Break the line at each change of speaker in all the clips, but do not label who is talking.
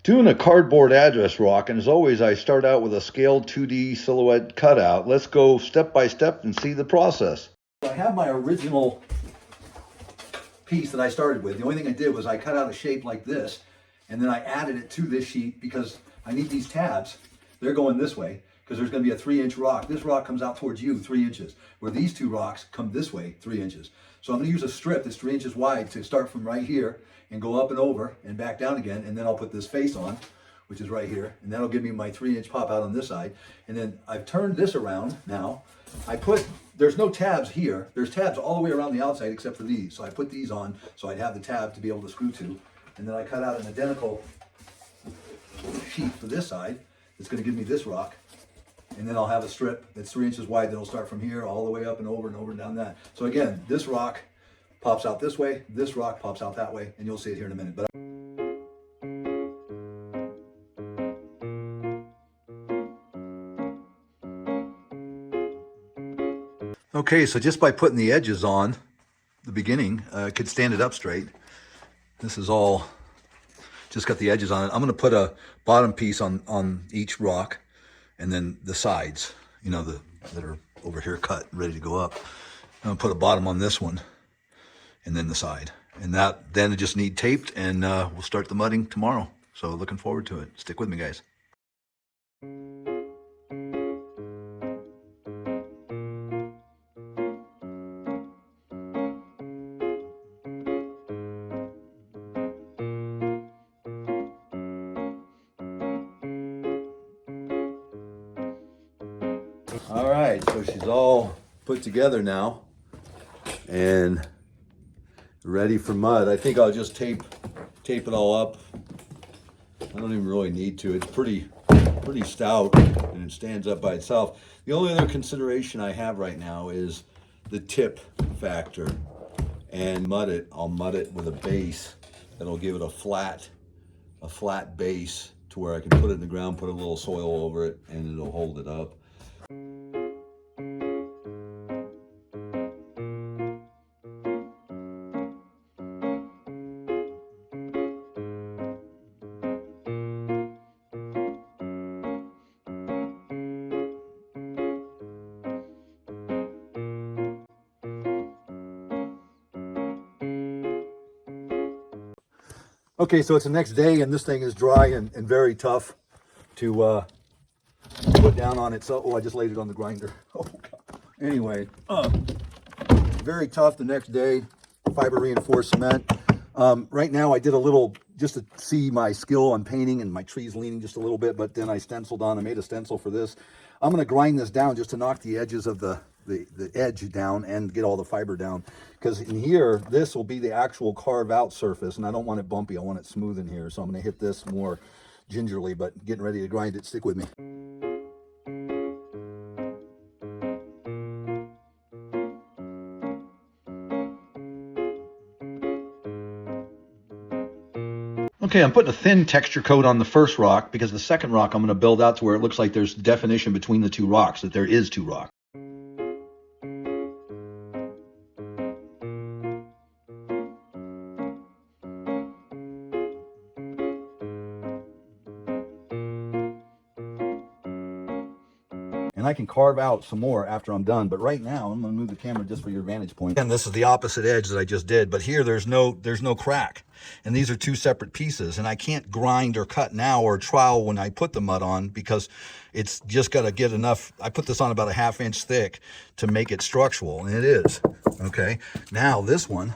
Doing a cardboard address rock, and as always, I start out with a scaled 2D silhouette cutout. Let's go step by step and see the process.
I have my original piece that I started with. The only thing I did was I cut out a shape like this, and then I added it to this sheet because I need these tabs. They're going this way because there's going to be a 3-inch rock. This rock comes out towards you 3 inches, where these two rocks come this way 3 inches. So I'm going to use a strip that's 3 inches wide to start from right here and go up and over and back down again, and then I'll put this face on, which is right here, and that'll give me my 3-inch pop out on this side. And then I've turned this around now. There's no tabs here. There's tabs all the way around the outside except for these. So I put these on so I'd have the tab to be able to screw to. And then I cut out an identical sheet for this side that's going to give me this rock. And then I'll have a strip that's 3 inches wide that'll start from here all the way up and over and down that. So again, this rock pops out this way, this rock pops out that way, and you'll see it here in a minute. Okay, so just by putting the edges on the beginning, I could stand it up straight. This is all just got the edges on it. I'm going to put a bottom piece on each rock, and then the sides, you know, that are over here cut, ready to go up. I'm going to put a bottom on this one, and then the side. And then it just need taped, and we'll start the mudding tomorrow. So looking forward to it. Stick with me, guys. All right, so she's all put together now and ready for mud. I think I'll just tape it all up. I don't even really need to. It's pretty stout and it stands up by itself. The only other consideration I have right now is the tip factor. And I'll mud it with a base that'll give it a flat base to where I can put it in the ground, put a little soil over it, and it'll hold it up. Okay, so it's the next day, and this thing is dry and very tough to put down on it. So, oh, I just laid it on the grinder. Oh, God. Anyway, very tough the next day. Fiber reinforced cement. Right now, I did a little just to see my skill on painting, and my tree's leaning just a little bit. But then I stenciled on. I made a stencil for this. I'm going to grind this down just to knock the edges of the edge down and get all the fiber down, because in here this will be the actual carve out surface, and I don't want it bumpy. I want it smooth in here, so I'm going to hit this more gingerly, but getting ready to grind it. Stick with me. Okay, I'm putting a thin texture coat on the first rock because the second rock I'm going to build out to where it looks like there's definition between the two rocks, that there is two rocks. And I can carve out some more after I'm done, but right now I'm going to move the camera just for your vantage point. And this is the opposite edge that I just did, but here there's no crack, and these are two separate pieces, and I can't grind or cut now or trowel when I put the mud on, because it's just got to get enough. I put this on about a 1/2 inch thick to make it structural, and it is. Okay, now this one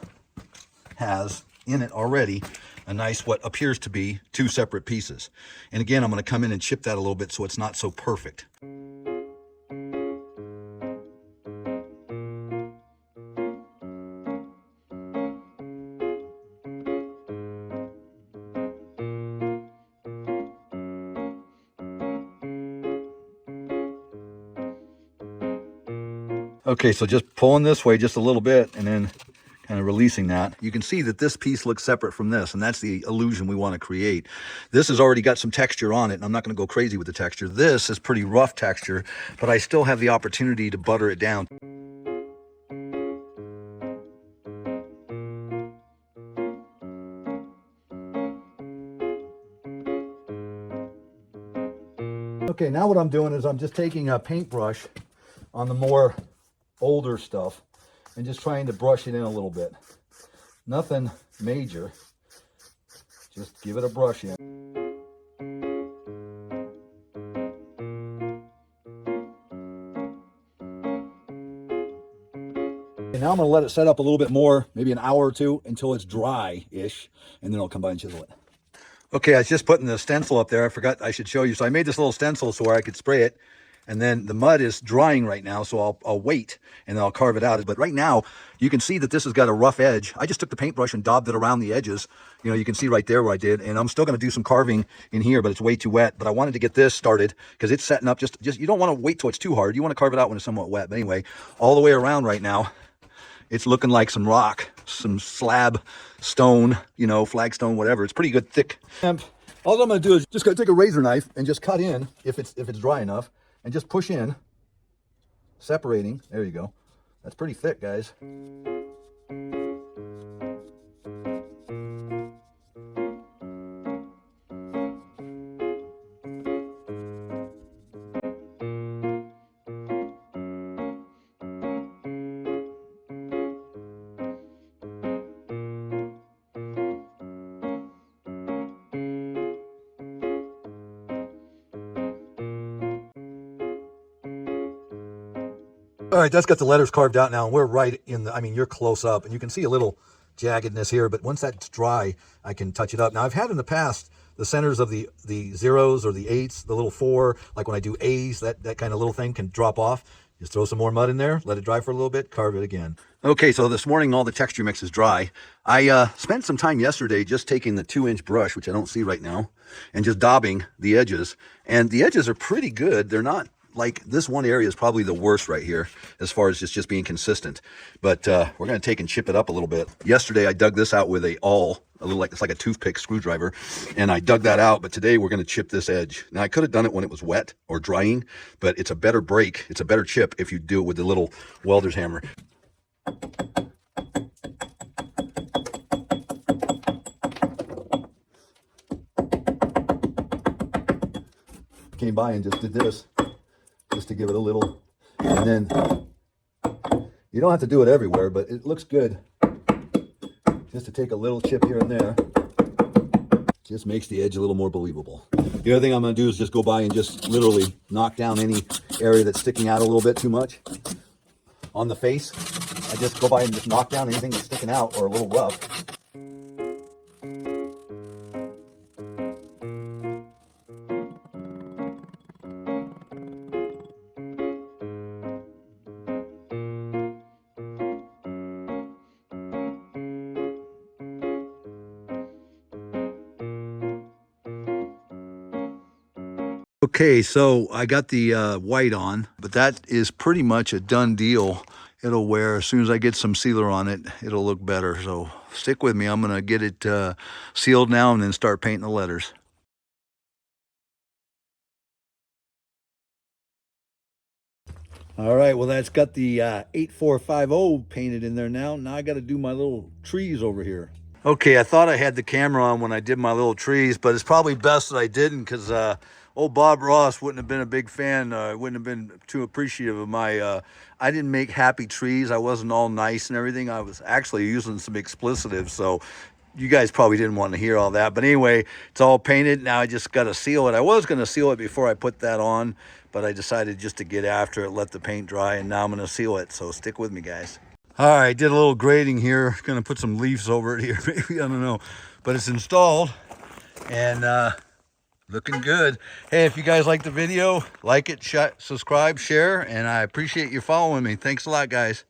has in it already a nice, what appears to be two separate pieces. And again, I'm going to come in and chip that a little bit so it's not so perfect. Okay, so just pulling this way just a little bit and then kind of releasing that. You can see that this piece looks separate from this, and that's the illusion we want to create. This has already got some texture on it, and I'm not going to go crazy with the texture. This is pretty rough texture, but I still have the opportunity to butter it down. Okay, now what I'm doing is I'm just taking a paintbrush on the more older stuff and just trying to brush it in a little bit. Nothing major, just give it a brush in. And now I'm going to let it set up a little bit more, maybe an hour or two, until it's dry-ish, and then I'll come by and chisel it. Okay, I was just putting the stencil up there. I forgot I should show you. So I made this little stencil so where I could spray it. And then the mud is drying right now, so I'll wait and then I'll carve it out. But right now, you can see that this has got a rough edge. I just took the paintbrush and daubed it around the edges. You know, you can see right there where I did. And I'm still going to do some carving in here, but it's way too wet. But I wanted to get this started because it's setting up just you don't want to wait till it's too hard. You want to carve it out when it's somewhat wet. But anyway, all the way around right now, it's looking like some rock, some slab stone, you know, flagstone, whatever. It's pretty good, thick. And all I'm going to do is just take a razor knife and just cut in if it's dry enough, and just push in, separating. There you go. That's pretty thick, guys. All right, that's got the letters carved out now, and we're right in the, I mean, you're close up, and you can see a little jaggedness here, but once that's dry, I can touch it up. Now, I've had in the past the centers of the zeros or the eights, the little 4, like when I do A's, that kind of little thing can drop off. Just throw some more mud in there, let it dry for a little bit, carve it again. Okay, so this morning all the texture mix is dry. I spent some time yesterday just taking the 2-inch brush, which I don't see right now, and just daubing the edges. And the edges are pretty good. They're not like, this one area is probably the worst right here as far as just being consistent. But we're going to take and chip it up a little bit. Yesterday I dug this out with a awl, a little like, it's like a toothpick screwdriver, and I dug that out. But today we're going to chip this edge. Now I could have done it when it was wet or drying, but it's a better break, it's a better chip if you do it with the little welder's hammer. Came by and just did this, just to give it a little, and then you don't have to do it everywhere, but it looks good just to take a little chip here and there. Just makes the edge a little more believable. The other thing I'm going to do is just go by and just literally knock down any area that's sticking out a little bit too much on the face. I just go by and just knock down anything that's sticking out or a little rough. Okay, so I got the white on, but that is pretty much a done deal. It'll wear as soon as I get some sealer on it, it'll look better. So stick with me. I'm going to get it sealed now and then start painting the letters. All right, well, that's got the 8450 painted in there now. Now I got to do my little trees over here. Okay, I thought I had the camera on when I did my little trees, but it's probably best that I didn't, because old Bob Ross wouldn't have been a big fan, wouldn't have been too appreciative of my, I didn't make happy trees. I wasn't all nice and everything. I was actually using some explicitives, so you guys probably didn't want to hear all that. But anyway, it's all painted. Now I just got to seal it. I was going to seal it before I put that on, but I decided just to get after it, let the paint dry, and now I'm going to seal it. So stick with me, guys. All right, did a little grading here. Gonna put some leaves over it here, maybe, I don't know. But it's installed and looking good. Hey, if you guys like the video, like it, subscribe, share, and I appreciate you following me. Thanks a lot, guys.